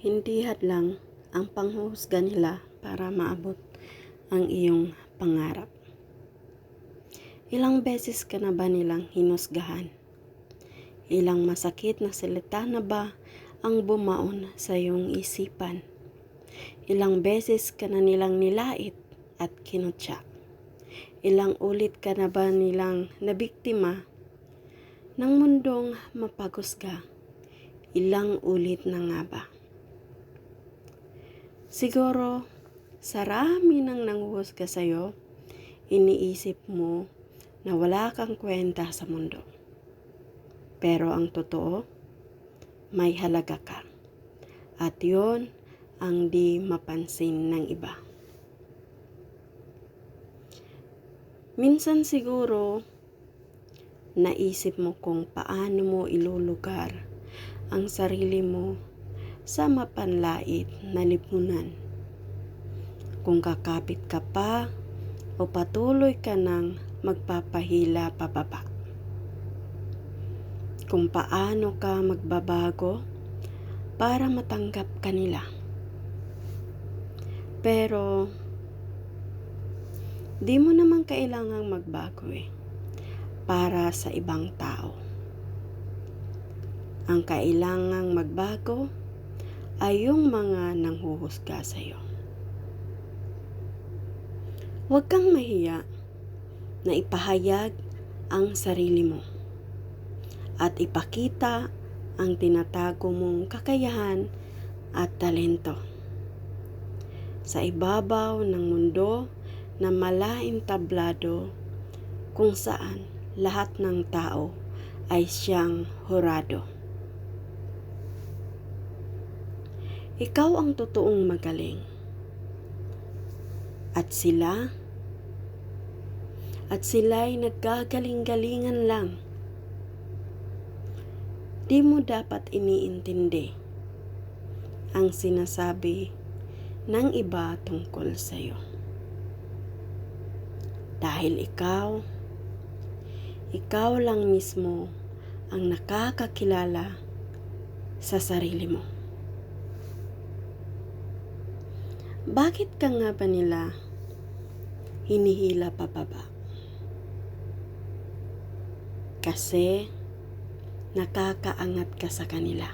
Hindi hadlang ang panghuhusga nila para maabot ang iyong pangarap. Ilang beses ka na ba nilang hinusgahan? Ilang masakit na salita na ba ang bumaon sa iyong isipan? Ilang beses ka na nilang nilait at kinutya? Ilang ulit ka na ba nilang nabiktima ng mundong mapagusga? Ilang ulit na nga ba? Siguro, sarami nang nanghuhusga sa'yo, iniisip mo na wala kang kwenta sa mundo. Pero ang totoo, may halaga ka. At yon ang di mapansin ng iba. Minsan siguro, naisip mo kung paano mo ilulugar ang sarili mo sa mapanlait na lipunan. Kung kakapit ka pa o patuloy ka nang magpapahila pababa. Kung paano ka magbabago para matanggap ka nila. Pero, di mo naman kailangang magbago para sa ibang tao. Ang kailangang magbago ay yung mga nanghuhusga sa iyo. Huwag kang mahiya na ipahayag ang sarili mo at ipakita ang tinatago mong kakayahan at talento. Sa ibabaw ng mundo na malaing tablado kung saan lahat ng tao ay siyang hurado. Ikaw ang totoong magaling. At sila'y naggagaling-galingan lang. Di mo dapat iniintindi ang sinasabi ng iba tungkol sa iyo. Dahil ikaw lang mismo ang nakakakilala sa sarili mo. Bakit ka nga ba nila hinihila pababa? Kasi nakakaangat ka sa kanila.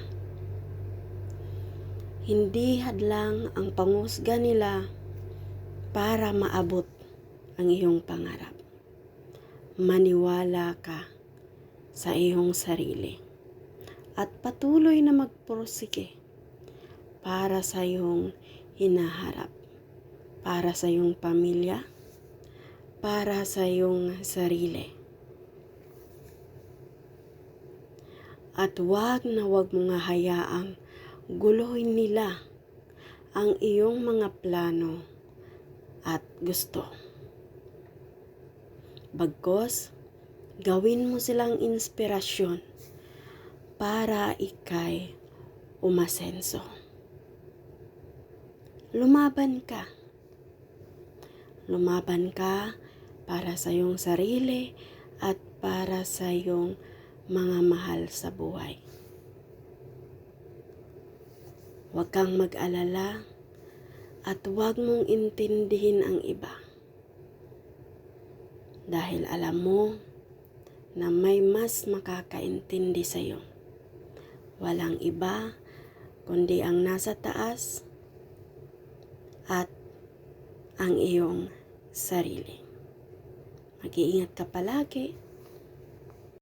Hindi hadlang ang panghusga nila para maabot ang iyong pangarap. Maniwala ka sa iyong sarili at patuloy na magpursige para sa iyong hinaharap, para sa iyong pamilya, para sa iyong sarili. At wag mong hayaang guluhin nila ang iyong mga plano at gusto. Bagkus, gawin mo silang inspirasyon para ikay umasenso. Lumaban ka para sa iyong sarili at para sa iyong mga mahal sa buhay. Huwag kang mag-alala at huwag mong intindihin ang iba. Dahil alam mo na may mas makakaintindi sa iyo. Walang iba kundi ang nasa taas at ang iyong sarili. Mag-iingat ka palagi.